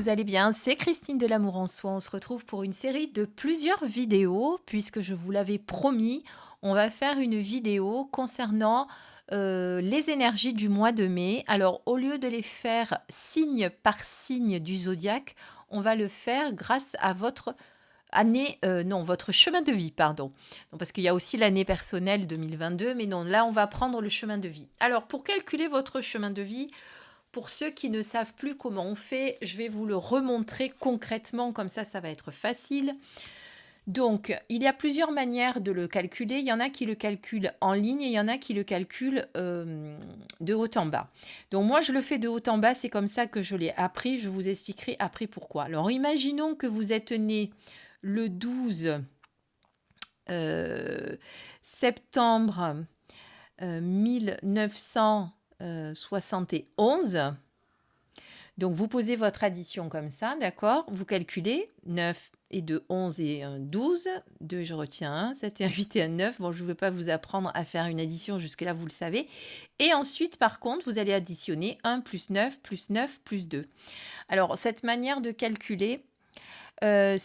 vous allez bien? C'est Christine de l'Amour en Soi. On se retrouve pour une série de plusieurs vidéos, puisque je vous l'avais promis, on va faire une vidéo concernant les énergies du mois de mai. Alors, au lieu de les faire signe par signe du zodiaque, on va le faire grâce à votre année, non, votre chemin de vie, pardon. Donc, parce qu'il y a aussi l'année personnelle 2022, mais non, là, on va prendre le chemin de vie. Alors, pour calculer votre chemin de vie, pour ceux qui ne savent plus comment on fait, je vais vous le remontrer concrètement, comme ça va être facile. Donc, il y a plusieurs manières de le calculer. Il y en a qui le calculent en ligne et il y en a qui le calculent de haut en bas. Donc, moi, je le fais de haut en bas. C'est comme ça que je l'ai appris. Je vous expliquerai après pourquoi. Alors, imaginons que vous êtes né le 12 septembre 1971. Donc, vous posez votre addition comme ça, d'accord? Vous calculez 9 et 2, 11 et 1, 12. 2, je retiens 1, 7 et 1, 8 et 1, 9. Bon, je ne vais pas vous apprendre à faire une addition, jusque-là, vous le savez. Et ensuite, par contre, vous allez additionner 1 plus 9 plus 9 plus 2. Alors, cette manière de calculer, ça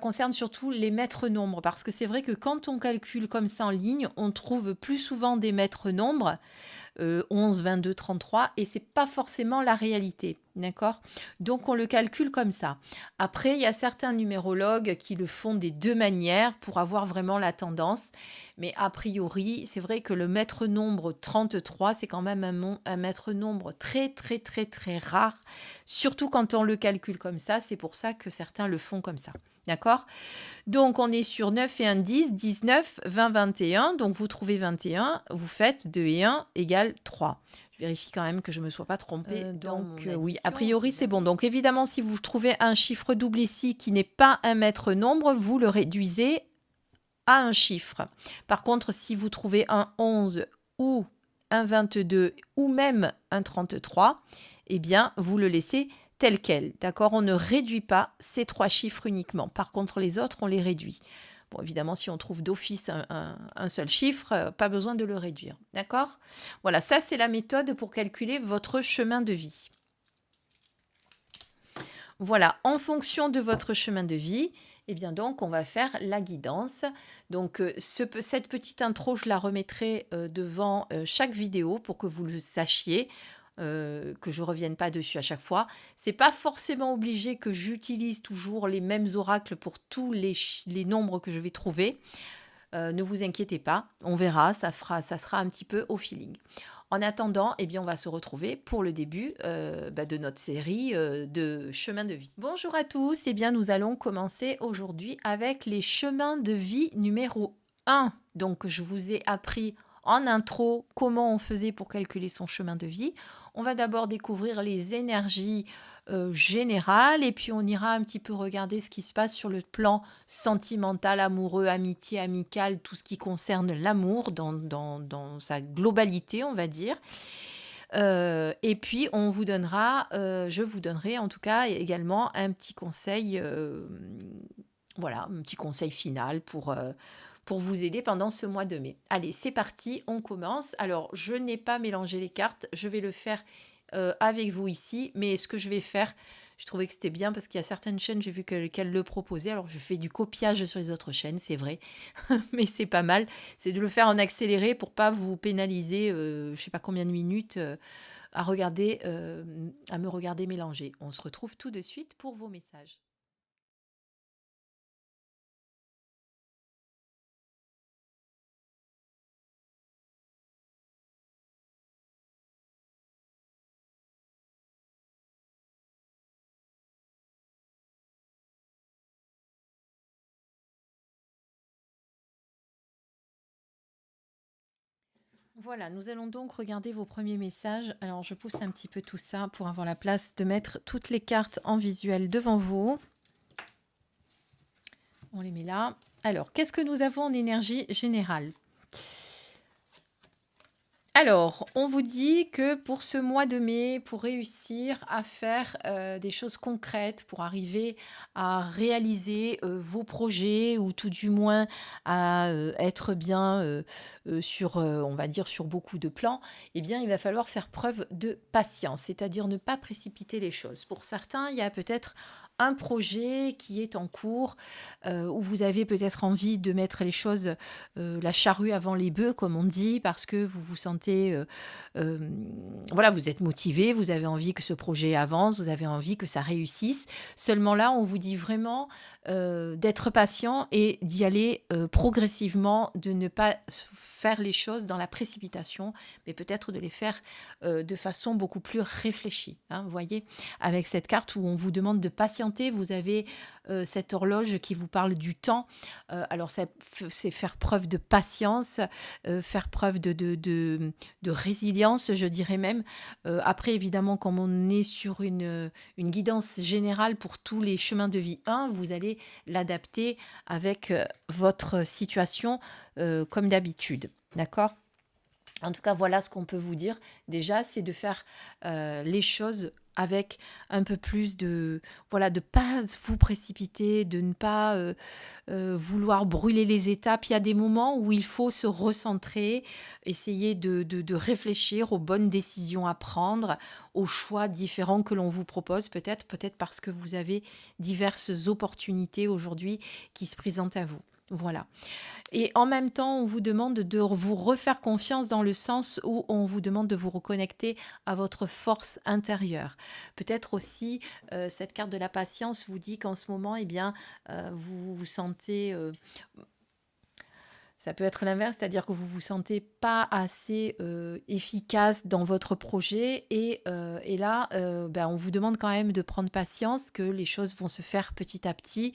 concerne surtout les maîtres nombres, parce que c'est vrai que quand on calcule comme ça en ligne, on trouve plus souvent des maîtres nombres, 11, 22, 33, et c'est pas forcément la réalité, d'accord? Donc on le calcule comme ça. Après, il y a certains numérologues qui le font des deux manières pour avoir vraiment la tendance, mais a priori, c'est vrai que le maître nombre 33, c'est quand même un maître nombre très, très, très, très rare, surtout quand on le calcule comme ça. C'est pour ça que certains le font comme ça. D'accord? Donc, on est sur 9 et 1, 10, 19, 20, 21. Donc, vous trouvez 21, vous faites 2 et 1 égale 3. Je vérifie quand même que je ne me sois pas trompée. Donc, oui, a priori, c'est bon. Donc, évidemment, si vous trouvez un chiffre double ici qui n'est pas un maître nombre, vous le réduisez à un chiffre. Par contre, si vous trouvez un 11 ou un 22 ou même un 33, eh bien, vous le laissez tel quel. D'accord? On ne réduit pas ces trois chiffres uniquement. Par contre, les autres, on les réduit. Bon, évidemment, si on trouve d'office un seul chiffre, pas besoin de le réduire. D'accord? Voilà, ça, c'est la méthode pour calculer votre chemin de vie. Voilà, en fonction de votre chemin de vie, eh bien donc on va faire la guidance. Donc cette petite intro, je la remettrai devant chaque vidéo pour que vous le sachiez, que je ne revienne pas dessus à chaque fois. C'est pas forcément obligé que j'utilise toujours les mêmes oracles pour tous les nombres que je vais trouver. Ne vous inquiétez pas, on verra, ça sera un petit peu au feeling. En attendant, eh bien, on va se retrouver pour le début de notre série de chemins de vie. Bonjour à tous, eh bien, nous allons commencer aujourd'hui avec les chemins de vie numéro 1. Donc, je vous ai appris en intro comment on faisait pour calculer son chemin de vie. On va d'abord découvrir les énergies générales et puis on ira un petit peu regarder ce qui se passe sur le plan sentimental, amoureux, amitié, amical, tout ce qui concerne l'amour dans sa globalité, on va dire. Et puis, je vous donnerai en tout cas également un petit conseil, voilà, un petit conseil final pour vous aider pendant ce mois de mai. Allez, c'est parti, on commence. Alors, je n'ai pas mélangé les cartes, je vais le faire avec vous ici, mais ce que je vais faire, je trouvais que c'était bien parce qu'il y a certaines chaînes, j'ai vu qu'elles le proposaient. Alors, je fais du copiage sur les autres chaînes, c'est vrai, mais c'est pas mal. C'est de le faire en accéléré pour pas vous pénaliser, je sais pas combien de minutes à me regarder mélanger. On se retrouve tout de suite pour vos messages. Voilà, nous allons donc regarder vos premiers messages. Alors, je pousse un petit peu tout ça pour avoir la place de mettre toutes les cartes en visuel devant vous. On les met là. Alors, qu'est-ce que nous avons en énergie générale? Alors, on vous dit que pour ce mois de mai, pour réussir à faire des choses concrètes, pour arriver à réaliser vos projets ou tout du moins à être bien sur, on va dire, sur beaucoup de plans, eh bien, il va falloir faire preuve de patience, c'est-à-dire ne pas précipiter les choses. Pour certains, il y a peut-être un projet qui est en cours, où vous avez peut-être envie de mettre les choses, la charrue avant les bœufs, comme on dit, parce que vous vous sentez, voilà, vous êtes motivé, vous avez envie que ce projet avance, vous avez envie que ça réussisse. Seulement là, on vous dit vraiment d'être patient et d'y aller progressivement, de ne pas faire les choses dans la précipitation, mais peut-être de les faire de façon beaucoup plus réfléchie. Hein, vous voyez, avec cette carte où on vous demande de patienter, vous avez cette horloge qui vous parle du temps. Alors, c'est faire preuve de patience, faire preuve de résilience, je dirais même. Après, évidemment, comme on est sur une guidance générale pour tous les chemins de vie 1, vous allez l'adapter avec votre situation comme d'habitude. D'accord? En tout cas, voilà ce qu'on peut vous dire. Déjà, c'est de faire les choses avec un peu plus de... Voilà, de ne pas vous précipiter, de ne pas vouloir brûler les étapes. Il y a des moments où il faut se recentrer, essayer de réfléchir aux bonnes décisions à prendre, aux choix différents que l'on vous propose, peut-être parce que vous avez diverses opportunités aujourd'hui qui se présentent à vous. Voilà. Et en même temps, on vous demande de vous refaire confiance dans le sens où on vous demande de vous reconnecter à votre force intérieure. Peut-être aussi, cette carte de la patience vous dit qu'en ce moment, eh bien, vous vous sentez ça peut être l'inverse, c'est-à-dire que vous vous sentez pas assez efficace dans votre projet et là, ben, on vous demande quand même de prendre patience, que les choses vont se faire petit à petit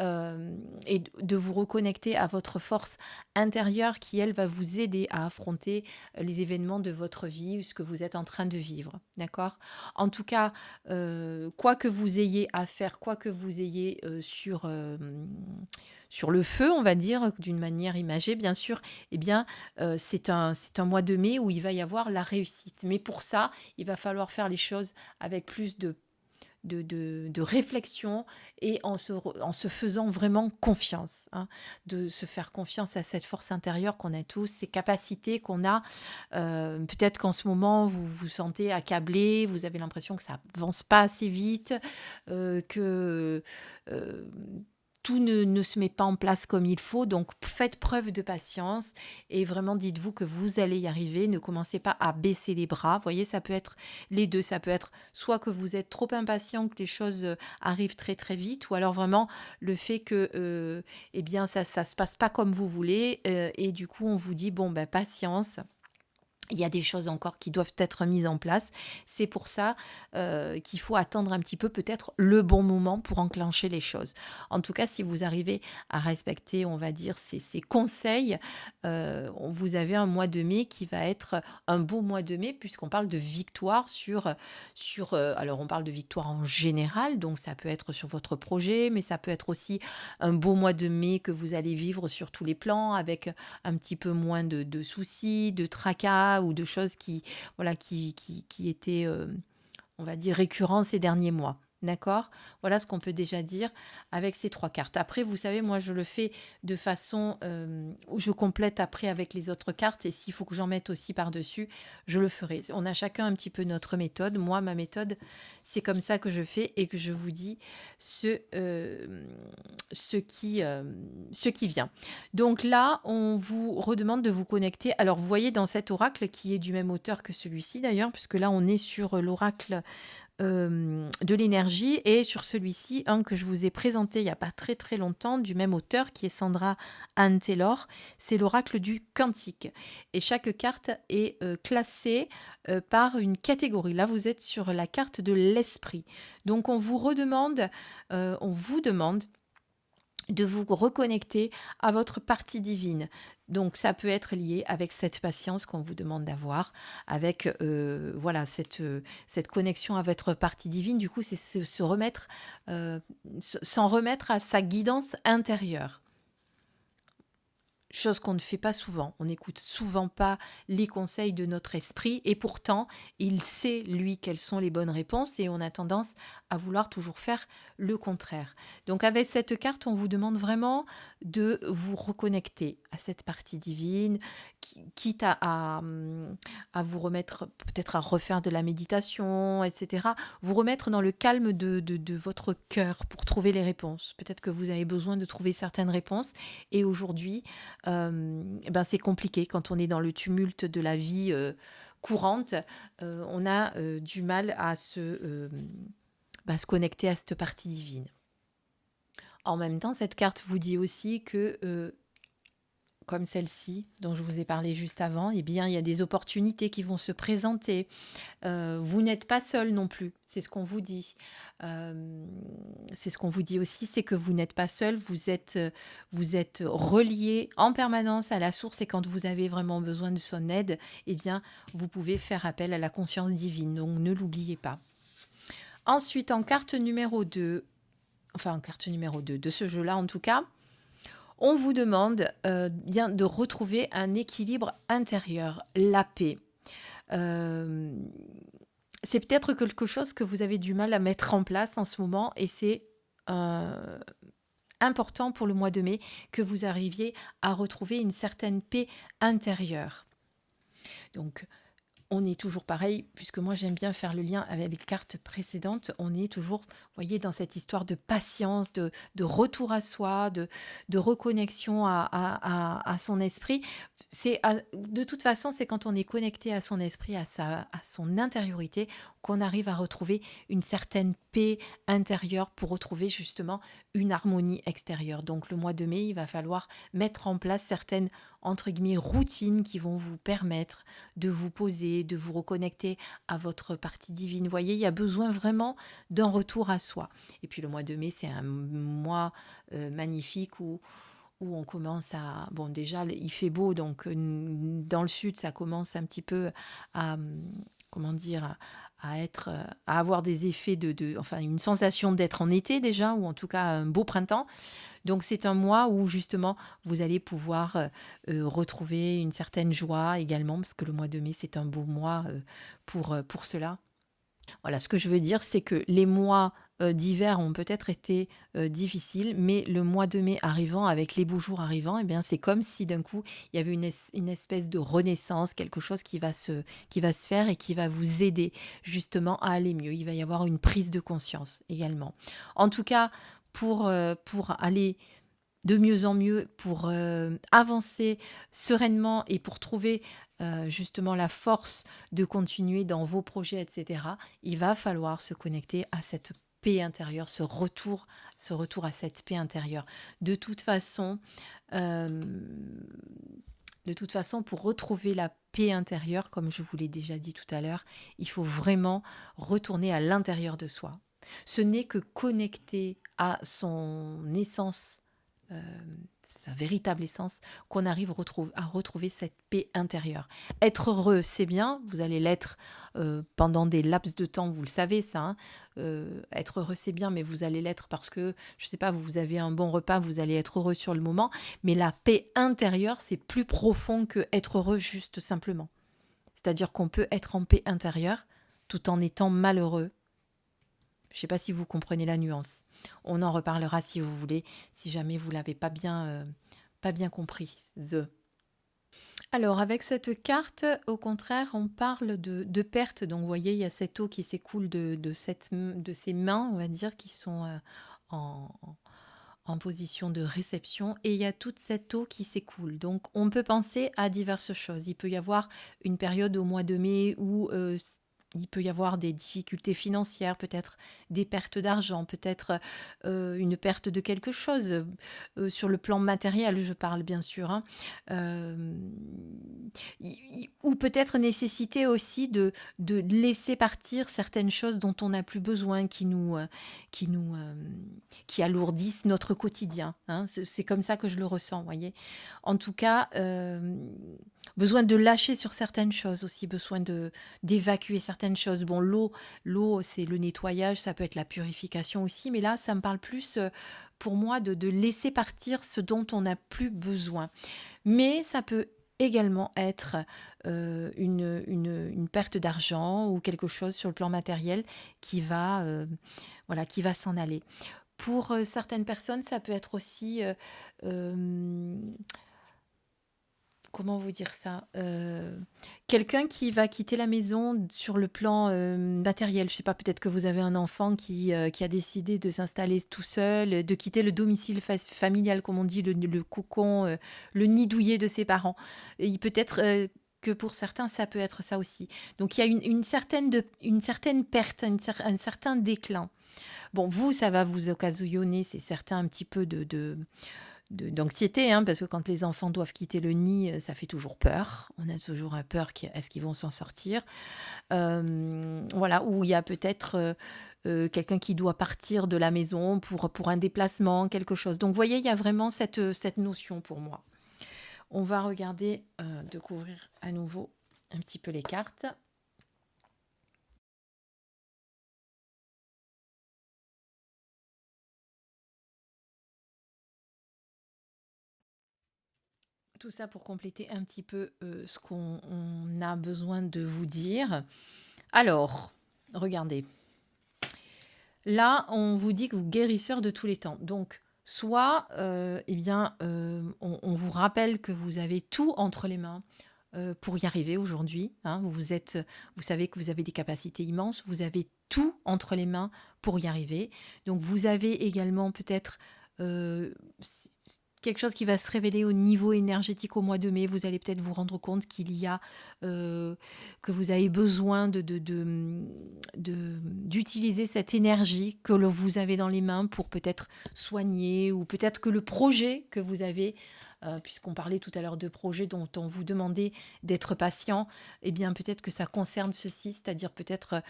et de vous reconnecter à votre force intérieure qui, elle, va vous aider à affronter les événements de votre vie ou ce que vous êtes en train de vivre. D'accord? En tout cas, quoi que vous ayez à faire, quoi que vous ayez sur le feu, on va dire, d'une manière imagée, bien sûr, eh bien, c'est un mois de mai où il va y avoir la réussite. Mais pour ça, il va falloir faire les choses avec plus de réflexion et en se faisant vraiment confiance, hein, de se faire confiance à cette force intérieure qu'on a tous, ces capacités qu'on a. Peut-être qu'en ce moment, vous vous sentez accablé, vous avez l'impression que ça avance pas assez vite, que tout ne se met pas en place comme il faut. Donc, faites preuve de patience et vraiment dites-vous que vous allez y arriver. Ne commencez pas à baisser les bras. Vous voyez, ça peut être les deux. Ça peut être soit que vous êtes trop impatient, que les choses arrivent très très vite, ou alors vraiment le fait que eh bien, ça ne se passe pas comme vous voulez. Et du coup, on vous dit, bon, ben, patience. Il y a des choses encore qui doivent être mises en place. C'est pour ça qu'il faut attendre un petit peu peut-être le bon moment pour enclencher les choses. En tout cas, si vous arrivez à respecter, on va dire, ces conseils, vous avez un mois de mai qui va être un beau mois de mai puisqu'on parle de victoire alors on parle de victoire en général, donc ça peut être sur votre projet, mais ça peut être aussi un beau mois de mai que vous allez vivre sur tous les plans avec un petit peu moins de soucis, de tracas ou de choses qui, voilà, qui étaient, on va dire, récurrents ces derniers mois. D'accord? Voilà ce qu'on peut déjà dire avec ces trois cartes. Après, vous savez, moi, je le fais de façon où je complète après avec les autres cartes. Et s'il faut que j'en mette aussi par-dessus, je le ferai. On a chacun un petit peu notre méthode. Moi, ma méthode, c'est comme ça que je fais et que je vous dis ce qui vient. Donc là, on vous redemande de vous connecter. Alors, vous voyez dans cet oracle qui est du même auteur que celui-ci d'ailleurs, puisque là, on est sur l'oracle de l'énergie et sur celui-ci, un que je vous ai présenté il n'y a pas très très longtemps, du même auteur qui est Sandra Anne Taylor, c'est l'oracle du quantique. Et chaque carte est classée par une catégorie. Là, vous êtes sur la carte de l'esprit. Donc, on vous demande de vous reconnecter à votre partie divine. Donc ça peut être lié avec cette patience qu'on vous demande d'avoir, avec voilà cette connexion à votre partie divine. Du coup, c'est se remettre, s'en remettre à sa guidance intérieure. chose qu'on ne fait pas souvent. On n'écoute souvent pas les conseils de notre esprit et pourtant, il sait, lui, quelles sont les bonnes réponses et on a tendance à vouloir toujours faire le contraire. Donc avec cette carte, on vous demande vraiment de vous reconnecter à cette partie divine, quitte à vous remettre, peut-être à refaire de la méditation, etc. Vous remettre dans le calme de votre cœur pour trouver les réponses. Peut-être que vous avez besoin de trouver certaines réponses et aujourd'hui, ben c'est compliqué quand on est dans le tumulte de la vie courante. On a du mal à se connecter à cette partie divine. En même temps, cette carte vous dit aussi que, comme celle-ci dont je vous ai parlé juste avant, eh bien, il y a des opportunités qui vont se présenter. Vous n'êtes pas seul non plus, c'est ce qu'on vous dit. C'est ce qu'on vous dit aussi, c'est que vous n'êtes pas seul, vous êtes relié en permanence à la source et quand vous avez vraiment besoin de son aide, eh bien, vous pouvez faire appel à la conscience divine, donc ne l'oubliez pas. Ensuite, en carte numéro 2, enfin en carte numéro 2 de ce jeu-là en tout cas, on vous demande bien de retrouver un équilibre intérieur, la paix. Euh, c'est peut-être quelque chose que vous avez du mal à mettre en place en ce moment et c'est important pour le mois de mai que vous arriviez à retrouver une certaine paix intérieure. Donc, on est toujours pareil, puisque moi j'aime bien faire le lien avec les cartes précédentes, on est toujours, vous voyez, dans cette histoire de patience, de retour à soi, de reconnexion à son esprit. De toute façon, c'est quand on est connecté à son esprit, à son intériorité, qu'on arrive à retrouver une certaine paix intérieure pour retrouver justement une harmonie extérieure. Donc le mois de mai, il va falloir mettre en place certaines, entre guillemets, routines qui vont vous permettre de vous poser, de vous reconnecter à votre partie divine. Vous voyez, il y a besoin vraiment d'un retour à soi. Et puis le mois de mai, c'est un mois magnifique où on commence à... Bon, déjà, il fait beau, donc dans le sud, ça commence un petit peu à... Comment dire, à avoir des effets enfin une sensation d'être en été déjà, ou en tout cas un beau printemps. Donc c'est un mois où justement vous allez pouvoir retrouver une certaine joie également, parce que le mois de mai c'est un beau mois pour cela. Voilà, ce que je veux dire, c'est que les mois d'hiver ont peut-être été difficiles, mais le mois de mai arrivant, avec les beaux jours arrivant, eh bien, c'est comme si d'un coup, il y avait une espèce de renaissance, quelque chose qui va se faire et qui va vous aider justement à aller mieux. Il va y avoir une prise de conscience également. En tout cas, pour aller de mieux en mieux, pour avancer sereinement et pour trouver justement la force de continuer dans vos projets, etc., il va falloir se connecter à cette paix intérieure, ce retour à cette paix intérieure. De toute façon, euh, pour retrouver la paix intérieure, comme je vous l'ai déjà dit tout à l'heure, il faut vraiment retourner à l'intérieur de soi. Ce n'est que connecter à son essence, euh, sa véritable essence, qu'on arrive à retrouver cette paix intérieure. Être heureux, c'est bien, vous allez l'être pendant des laps de temps, vous le savez ça. Hein. Être heureux, c'est bien, mais vous allez l'être parce que, je ne sais pas, vous avez un bon repas, vous allez être heureux sur le moment. Mais la paix intérieure, c'est plus profond que être heureux juste simplement. C'est-à-dire qu'on peut être en paix intérieure tout en étant malheureux. Je ne sais pas si vous comprenez la nuance. On en reparlera si vous voulez, si jamais vous ne l'avez pas bien compris. Alors, avec cette carte, au contraire, on parle de perte. Donc, vous voyez, il y a cette eau qui s'écoule de ces mains, on va dire, qui sont en, en position de réception. Et il y a toute cette eau qui s'écoule. Donc, on peut penser à diverses choses. Il peut y avoir une période au mois de mai où il peut y avoir des difficultés financières, peut-être des pertes d'argent, peut-être une perte de quelque chose. Sur le plan matériel, je parle bien sûr. Hein. Ou peut-être nécessité aussi de laisser partir certaines choses dont on n'a plus besoin, qui alourdissent notre quotidien. Hein. C'est comme ça que je le ressens, voyez. En tout cas, besoin de lâcher sur certaines choses aussi, besoin d'évacuer certaines certaines choses. Bon, l'eau, c'est le nettoyage, ça peut être la purification aussi, mais là, ça me parle plus pour moi de laisser partir ce dont on n'a plus besoin. Mais ça peut également être une perte d'argent ou quelque chose sur le plan matériel qui va, voilà, qui va s'en aller. Pour certaines personnes, ça peut être aussi, euh, comment vous dire ça? Quelqu'un qui va quitter la maison sur le plan matériel. Je sais pas, peut-être que vous avez un enfant qui a décidé de s'installer tout seul, de quitter le domicile familial, comme on dit, le cocon, le nid douillet de ses parents. Et peut-être que pour certains, ça peut être ça aussi. Donc il y a une certaine perte, un certain déclin. Bon, vous, ça va vous occasionner, c'est certain, un petit peu d'anxiété, hein, parce que quand les enfants doivent quitter le nid, ça fait toujours peur. On a toujours peur, est-ce qu'ils vont s'en sortir? Voilà, ou il y a peut-être quelqu'un qui doit partir de la maison pour un déplacement, quelque chose. Donc, vous voyez, il y a vraiment cette notion pour moi. On va regarder, découvrir à nouveau un petit peu les cartes. Tout ça pour compléter un petit peu ce qu'on a besoin de vous dire. Alors, regardez. Là, on vous dit que vous guérisseur de tous les temps. Donc, soit, eh bien, on vous rappelle que vous avez tout entre les mains pour y arriver aujourd'hui. Hein. Vous savez que vous avez des capacités immenses. Vous avez tout entre les mains pour y arriver. Donc, vous avez également peut-être euh, quelque chose qui va se révéler au niveau énergétique au mois de mai. Vous allez peut-être vous rendre compte qu'il y a que vous avez besoin d'utiliser cette énergie que vous avez dans les mains pour peut-être soigner, ou peut-être que le projet que vous avez, puisqu'on parlait tout à l'heure de projets dont on vous demandait d'être patient, eh bien peut-être que ça concerne ceci, c'est-à-dire peut-être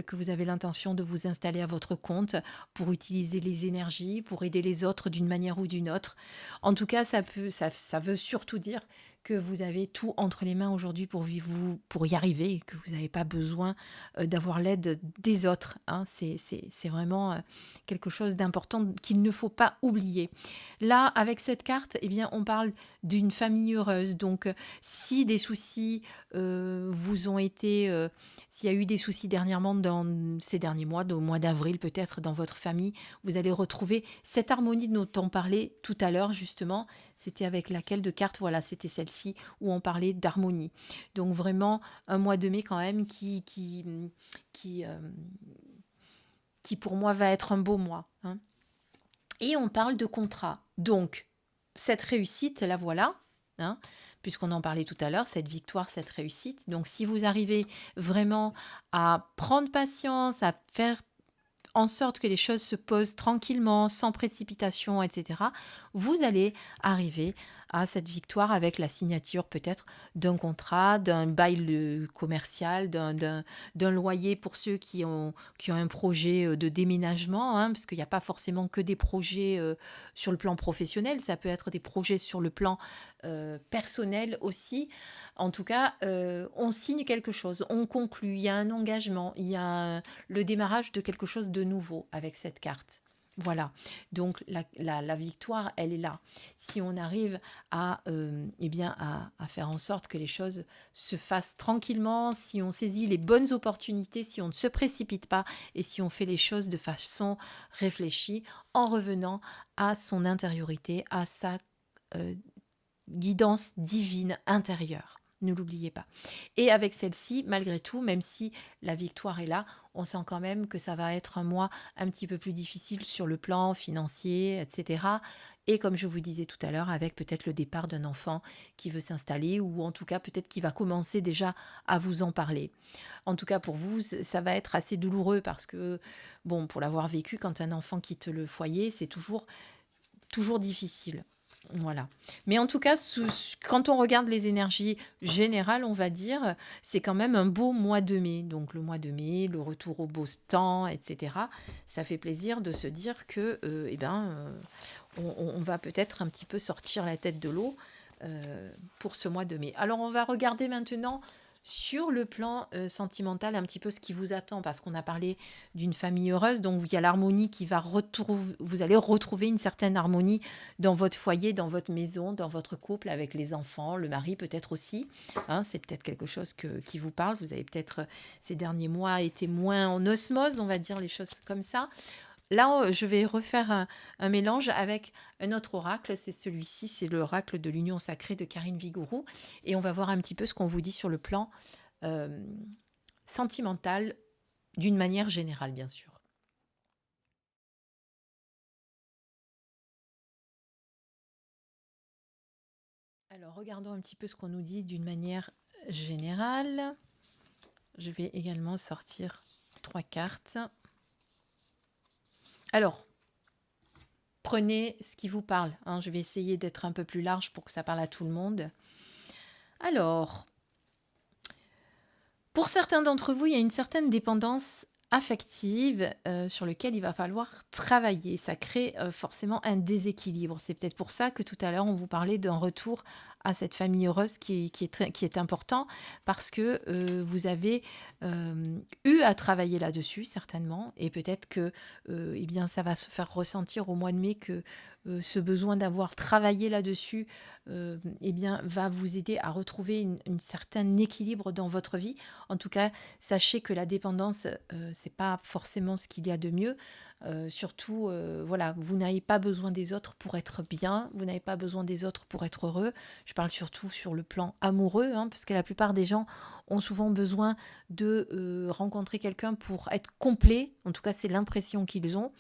que vous avez l'intention de vous installer à votre compte pour utiliser les énergies, pour aider les autres d'une manière ou d'une autre. En tout cas, ça veut surtout dire que vous avez tout entre les mains aujourd'hui pour vivre, pour y arriver, et que vous n'avez pas besoin d'avoir l'aide des autres. Hein. C'est vraiment quelque chose d'important qu'il ne faut pas oublier. Là, avec cette carte, eh bien, on parle d'une famille heureuse. Donc, si des soucis vous ont été, s'il y a eu des soucis dernièrement dans ces derniers mois, au mois d'avril peut-être dans votre famille, vous allez retrouver cette harmonie dont on parlait tout à l'heure justement. C'était avec laquelle de carte? Voilà, c'était celle-ci où on parlait d'harmonie. Donc vraiment un mois de mai quand même qui, euh, qui pour moi va être un beau mois. Hein. Et on parle de contrat. Donc cette réussite, la voilà. Hein, puisqu'on en parlait tout à l'heure, cette victoire, cette réussite. Donc si vous arrivez vraiment à prendre patience, à faire en sorte que les choses se posent tranquillement, sans précipitation, etc., vous allez arriver à cette victoire avec la signature peut-être d'un contrat, d'un bail commercial, d'un loyer pour ceux qui ont un projet de déménagement, hein, parce qu'il n'y a pas forcément que des projets sur le plan professionnel, ça peut être des projets sur le plan personnel aussi. En tout cas, on signe quelque chose, on conclut, il y a un engagement, il y a le démarrage de quelque chose de nouveau avec cette carte. Voilà, donc la victoire, elle est là. Si on arrive eh bien à faire en sorte que les choses se fassent tranquillement, si on saisit les bonnes opportunités, si on ne se précipite pas et si on fait les choses de façon réfléchie en revenant à son intériorité, à sa euh, guidance divine intérieure. Ne l'oubliez pas. Et avec celle-ci, malgré tout, même si la victoire est là, on sent quand même que ça va être un mois un petit peu plus difficile sur le plan financier, etc. Et comme je vous disais tout à l'heure, avec peut-être le départ d'un enfant qui veut s'installer, ou en tout cas peut-être qui va commencer déjà à vous en parler. En tout cas pour vous, ça va être assez douloureux parce que, bon, pour l'avoir vécu, quand un enfant quitte le foyer, c'est toujours difficile. Voilà. Mais en tout cas, quand on regarde les énergies générales, on va dire, c'est quand même un beau mois de mai. Donc le mois de mai, le retour au beau temps, etc. Ça fait plaisir de se dire que, on va peut-être un petit peu sortir la tête de l'eau pour ce mois de mai. Alors on va regarder maintenant Sur le plan sentimental, un petit peu ce qui vous attend, parce qu'on a parlé d'une famille heureuse, donc il y a l'harmonie qui va retrouver, vous allez retrouver une certaine harmonie dans votre foyer, dans votre maison, dans votre couple, avec les enfants, le mari peut-être aussi. Hein, c'est peut-être quelque chose qui vous parle. Vous avez peut-être ces derniers mois été moins en osmose, on va dire les choses comme ça. Là, je vais refaire un mélange avec un autre oracle. C'est celui-ci, c'est l'oracle de l'union sacrée de Karine Vigourou. Et on va voir un petit peu ce qu'on vous dit sur le plan euh, sentimental, d'une manière générale, bien sûr. Alors, regardons un petit peu ce qu'on nous dit d'une manière générale. Je vais également sortir 3 cartes. Alors, prenez ce qui vous parle, hein. Je vais essayer d'être un peu plus large pour que ça parle à tout le monde. Alors, pour certains d'entre vous, il y a une certaine dépendance affective sur laquelle il va falloir travailler. Ça crée forcément un déséquilibre. C'est peut-être pour ça que tout à l'heure, on vous parlait d'un retour à cette famille heureuse qui est important, parce que vous avez eu à travailler là-dessus, certainement, et peut-être que eh bien, ça va se faire ressentir au mois de mai que ce besoin d'avoir travaillé là-dessus eh bien, va vous aider à retrouver une certain équilibre dans votre vie. En tout cas, sachez que la dépendance, c'est pas forcément ce qu'il y a de mieux. Surtout, voilà, vous n'avez pas besoin des autres pour être bien, vous n'avez pas besoin des autres pour être heureux. Je parle surtout sur le plan amoureux, hein, parce que la plupart des gens ont souvent besoin de rencontrer quelqu'un pour être complet. En tout cas, c'est l'impression qu'ils ont.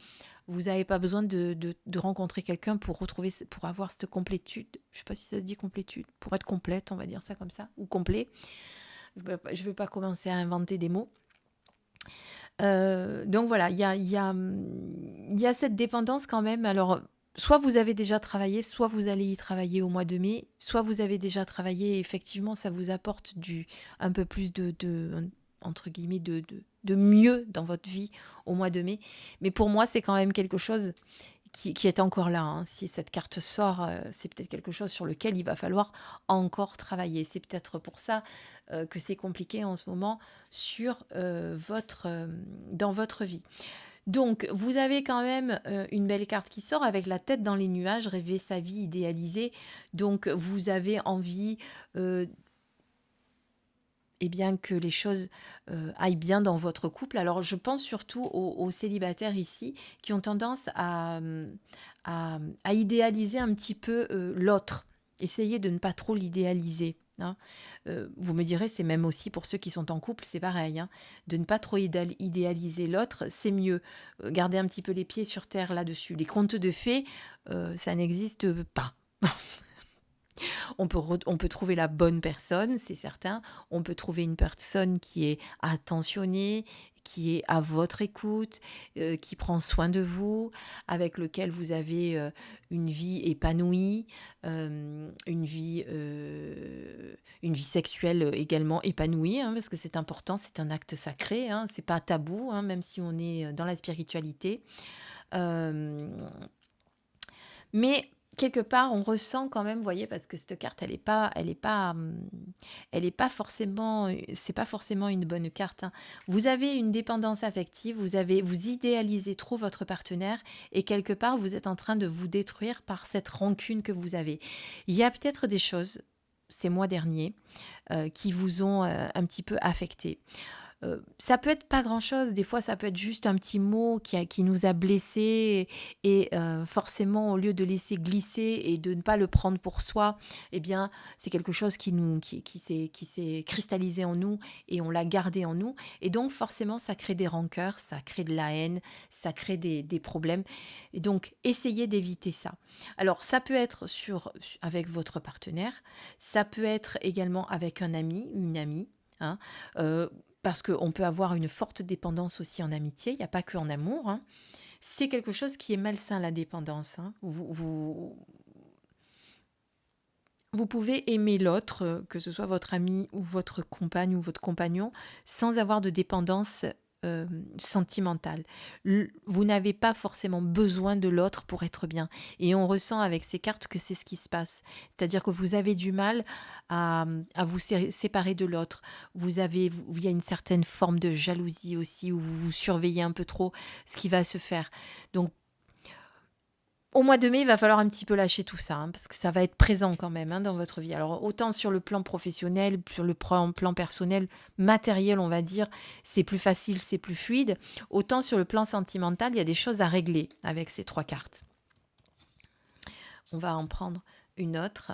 Vous n'avez pas besoin de rencontrer quelqu'un pour retrouver, pour avoir cette complétude. Je ne sais pas si ça se dit complétude, pour être complète, on va dire ça comme ça, ou complet. Je ne vais pas commencer à inventer des mots. Donc voilà, il y a cette dépendance quand même. Alors, soit vous avez déjà travaillé, soit vous allez y travailler au mois de mai, soit vous avez déjà travaillé et effectivement, ça vous apporte un peu plus entre guillemets, de mieux dans votre vie au mois de mai. Mais pour moi, c'est quand même quelque chose qui est encore là, hein. Si cette carte sort, c'est peut-être quelque chose sur lequel il va falloir encore travailler. C'est peut-être pour ça que c'est compliqué en ce moment dans votre vie. Donc, vous avez quand même une belle carte qui sort avec la tête dans les nuages, rêver sa vie idéalisée. Donc, vous avez envie eh bien, que les choses aillent bien dans votre couple. Alors, je pense surtout aux célibataires ici qui ont tendance à idéaliser un petit peu l'autre. Essayez de ne pas trop l'idéaliser, hein. Vous me direz, c'est même aussi pour ceux qui sont en couple, c'est pareil, hein. De ne pas trop idéaliser l'autre, c'est mieux. Gardez un petit peu les pieds sur terre là-dessus. Les contes de fées, ça n'existe pas. On peut trouver la bonne personne, c'est certain. On peut trouver une personne qui est attentionnée, qui est à votre écoute, qui prend soin de vous, avec lequel vous avez une vie épanouie, une vie sexuelle également épanouie, hein, parce que c'est important, c'est un acte sacré, hein, c'est pas tabou, hein, même si on est dans la spiritualité. Euh, mais quelque part, on ressent quand même, vous voyez, parce que cette carte, elle est pas forcément, c'est pas forcément une bonne carte, hein. Vous avez une dépendance affective, vous idéalisez trop votre partenaire et quelque part, vous êtes en train de vous détruire par cette rancune que vous avez. Il y a peut-être des choses, ces mois derniers, qui vous ont un petit peu affecté. Ça peut être pas grand-chose, des fois ça peut être juste un petit mot qui nous a blessés et forcément au lieu de laisser glisser et de ne pas le prendre pour soi, eh bien c'est quelque chose qui s'est cristallisé en nous et on l'a gardé en nous et donc forcément ça crée des rancœurs, ça crée de la haine, ça crée des problèmes et donc essayez d'éviter ça. Alors ça peut être avec votre partenaire, ça peut être également avec un ami, une amie, hein. Euh, parce qu'on peut avoir une forte dépendance aussi en amitié, il n'y a pas que en amour, hein. C'est quelque chose qui est malsain, la dépendance, hein. Vous pouvez aimer l'autre, que ce soit votre ami ou votre compagne ou votre compagnon, sans avoir de dépendance sentimental. Vous n'avez pas forcément besoin de l'autre pour être bien. Et on ressent avec ces cartes que c'est ce qui se passe. C'est-à-dire que vous avez du mal à vous séparer de l'autre. Il y a une certaine forme de jalousie aussi, où vous vous surveillez un peu trop ce qui va se faire. Donc, au mois de mai, il va falloir un petit peu lâcher tout ça, hein, parce que ça va être présent quand même, hein, dans votre vie. Alors, autant sur le plan professionnel, sur le plan personnel, matériel, on va dire, c'est plus facile, c'est plus fluide. Autant sur le plan sentimental, il y a des choses à régler avec ces 3 cartes. On va en prendre une autre.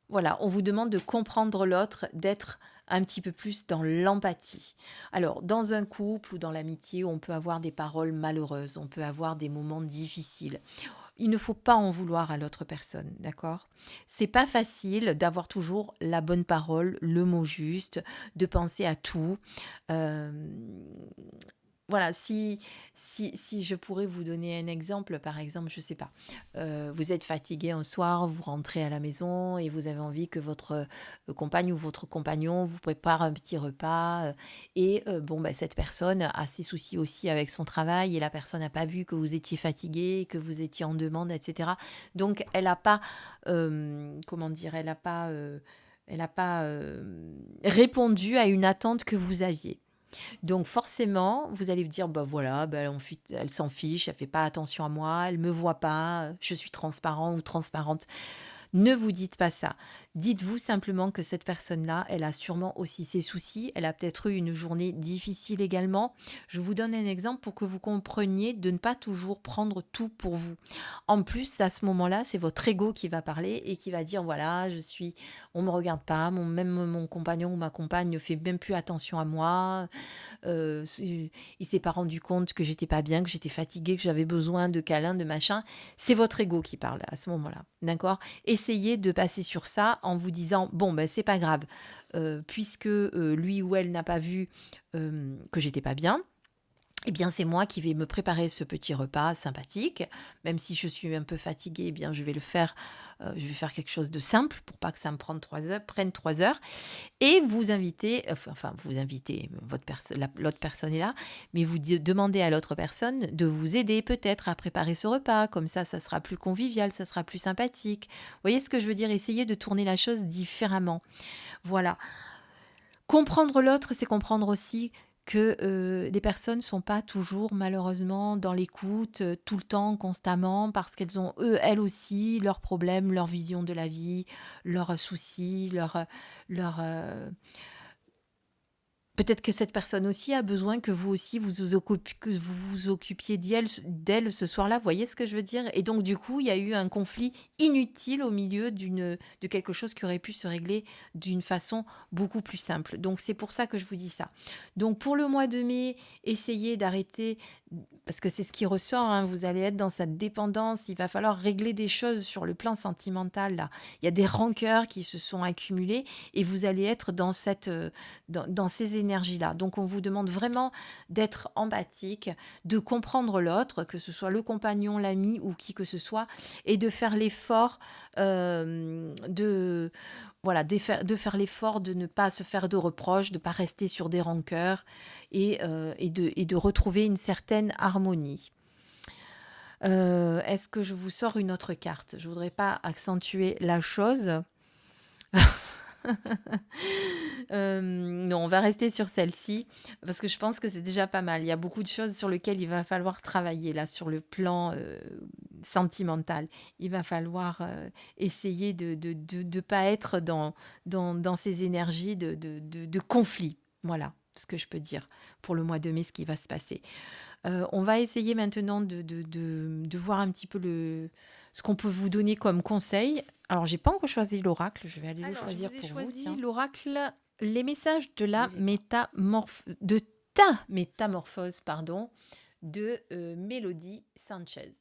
Voilà, on vous demande de comprendre l'autre, d'être un petit peu plus dans l'empathie. Alors, dans un couple ou dans l'amitié, on peut avoir des paroles malheureuses, on peut avoir des moments difficiles. Il ne faut pas en vouloir à l'autre personne, d'accord? C'est pas facile d'avoir toujours la bonne parole, le mot juste, de penser à tout. Voilà, si je pourrais vous donner un exemple, par exemple, je sais pas, vous êtes fatigué un soir, vous rentrez à la maison et vous avez envie que votre compagne ou votre compagnon vous prépare un petit repas. Bon, bah, cette personne a ses soucis aussi avec son travail et la personne n'a pas vu que vous étiez fatigué, que vous étiez en demande, etc. Donc, elle n'a pas, comment dire, elle n'a pas répondu à une attente que vous aviez. Donc forcément, vous allez vous dire: «Bah, voilà, bah, elle s'en fiche, elle fait pas attention à moi, elle me voit pas, je suis transparent ou transparente». Ne vous dites pas ça. Dites-vous simplement que cette personne-là, elle a sûrement aussi ses soucis. Elle a peut-être eu une journée difficile également. Je vous donne un exemple pour que vous compreniez de ne pas toujours prendre tout pour vous. En plus, à ce moment-là, c'est votre ego qui va parler et qui va dire, voilà, on me regarde pas, même mon compagnon ou ma compagne ne fait même plus attention à moi. Il s'est pas rendu compte que j'étais pas bien, que j'étais fatiguée, que j'avais besoin de câlins, de machin. C'est votre ego qui parle à ce moment-là, d'accord? Essayez de passer sur ça en vous disant, bon, ben c'est pas grave, puisque lui ou elle n'a pas vu que j'étais pas bien. Eh bien, c'est moi qui vais me préparer ce petit repas sympathique. Même si je suis un peu fatiguée, eh bien, je vais le faire. Je vais faire quelque chose de simple pour pas que ça me prenne 3 heures. Et vous invitez, enfin vous invitez, l'autre personne est là, mais vous demandez à l'autre personne de vous aider peut-être à préparer ce repas. Comme ça sera plus convivial, ça sera plus sympathique. Vous voyez ce que je veux dire? Essayez de tourner la chose différemment. Voilà. Comprendre l'autre, c'est comprendre aussi que les personnes ne sont pas toujours malheureusement dans l'écoute, tout le temps, constamment, parce qu'elles ont, elles aussi, leurs problèmes, leur vision de la vie, leurs soucis, leur, peut-être que cette personne aussi a besoin que vous aussi que vous vous occupiez d'elle ce soir-là. Vous voyez ce que je veux dire? Et donc du coup, il y a eu un conflit inutile au milieu de quelque chose qui aurait pu se régler d'une façon beaucoup plus simple. Donc c'est pour ça que je vous dis ça. Donc pour le mois de mai, essayez d'arrêter, parce que c'est ce qui ressort, hein, vous allez être dans cette dépendance, il va falloir régler des choses sur le plan sentimental là. Il y a des rancœurs qui se sont accumulées et vous allez être dans ces énergies-là. Donc, on vous demande vraiment d'être empathique, de comprendre l'autre, que ce soit le compagnon, l'ami ou qui que ce soit, et de faire l'effort voilà, de faire l'effort de ne pas se faire de reproches, de ne pas rester sur des rancœurs et de retrouver une certaine harmonie. Est-ce que je vous sors une autre carte? Je ne voudrais pas accentuer la chose. Non, on va rester sur celle-ci parce que je pense que c'est déjà pas mal. Il y a beaucoup de choses sur lesquelles il va falloir travailler là sur le plan sentimental. Il va falloir essayer de pas être dans ces énergies de conflit. Voilà ce que je peux dire pour le mois de mai, ce qui va se passer. On va essayer maintenant de voir un petit peu ce qu'on peut vous donner comme conseil. Alors, j'ai pas encore choisi l'oracle, je vais aller le Alors, je choisir vous ai pour vous, choisi tiens. l'oracle. Les messages Bougez pas. de ta métamorphose, pardon, de Mélodie Sanchez.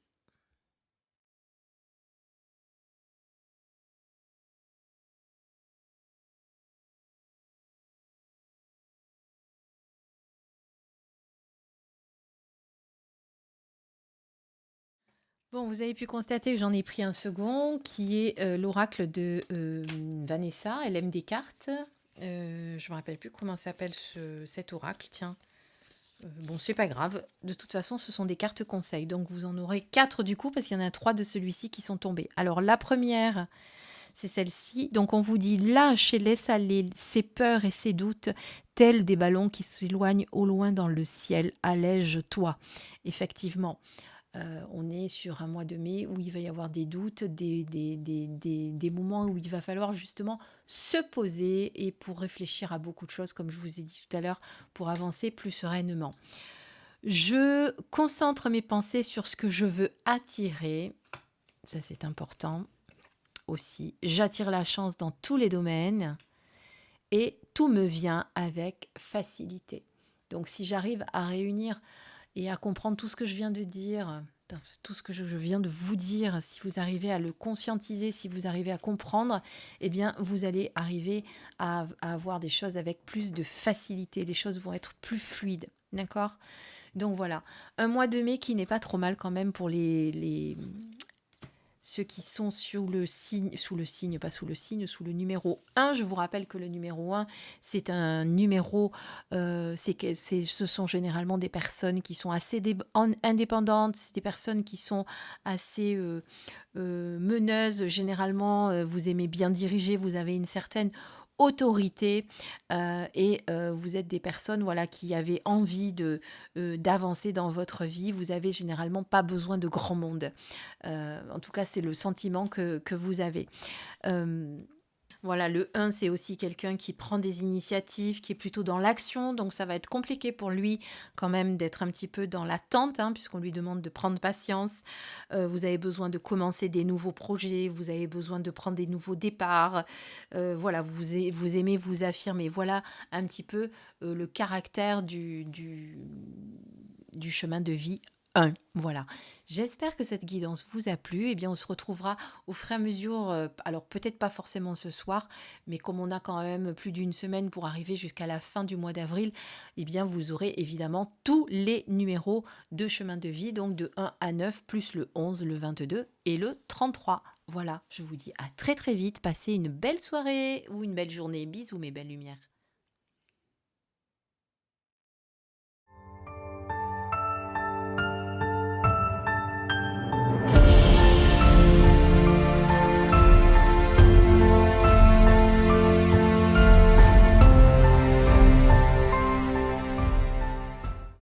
Bon, vous avez pu constater que j'en ai pris un second, qui est l'oracle de Vanessa. Elle aime des cartes. Je me rappelle plus comment s'appelle cet oracle, tiens. Bon, c'est pas grave. De toute façon, ce sont des cartes conseils. Donc, vous en aurez 4 du coup, parce qu'il y en a 3 de celui-ci qui sont tombés. Alors, la première, c'est celle-ci. Donc, on vous dit lâche et laisse aller ses peurs et ses doutes, tels des ballons qui s'éloignent au loin dans le ciel. Allège-toi. Effectivement, on est sur un mois de mai où il va y avoir des doutes, des moments où il va falloir justement se poser et pour réfléchir à beaucoup de choses, comme je vous ai dit tout à l'heure, pour avancer plus sereinement. Je concentre mes pensées sur ce que je veux attirer. Ça, c'est important aussi. J'attire la chance dans tous les domaines et tout me vient avec facilité. Donc, si j'arrive à réunir et à comprendre tout ce que je viens de dire, tout ce que je viens de vous dire, si vous arrivez à le conscientiser, si vous arrivez à comprendre, eh bien, vous allez arriver à avoir des choses avec plus de facilité. Les choses vont être plus fluides. D'accord? Donc voilà, un mois de mai qui n'est pas trop mal quand même pour ceux qui sont sous le signe, pas sous le signe, sous le numéro 1. Je vous rappelle que le numéro 1, c'est un numéro, ce sont généralement des personnes qui sont assez indépendantes, c'est des personnes qui sont assez meneuses. Généralement, vous aimez bien diriger, vous avez une certaine autorité et vous êtes des personnes voilà, qui avaient envie d'avancer dans votre vie. Vous avez généralement pas besoin de grand monde. En tout cas, c'est le sentiment que vous avez. Euh, voilà, le 1, c'est aussi quelqu'un qui prend des initiatives, qui est plutôt dans l'action, donc ça va être compliqué pour lui quand même d'être un petit peu dans l'attente, hein, puisqu'on lui demande de prendre patience. Vous avez besoin de commencer des nouveaux projets, vous avez besoin de prendre des nouveaux départs. Voilà, vous aimez vous affirmer. Voilà un petit peu le caractère du chemin de vie 1. Voilà. J'espère que cette guidance vous a plu. Eh bien, on se retrouvera au fur et à mesure, alors peut-être pas forcément ce soir, mais comme on a quand même plus d'une semaine pour arriver jusqu'à la fin du mois d'avril, eh bien, vous aurez évidemment tous les numéros de chemin de vie, donc de 1 à 9, plus le 11, le 22 et le 33. Voilà, je vous dis à très très vite. Passez une belle soirée ou une belle journée. Bisous mes belles lumières.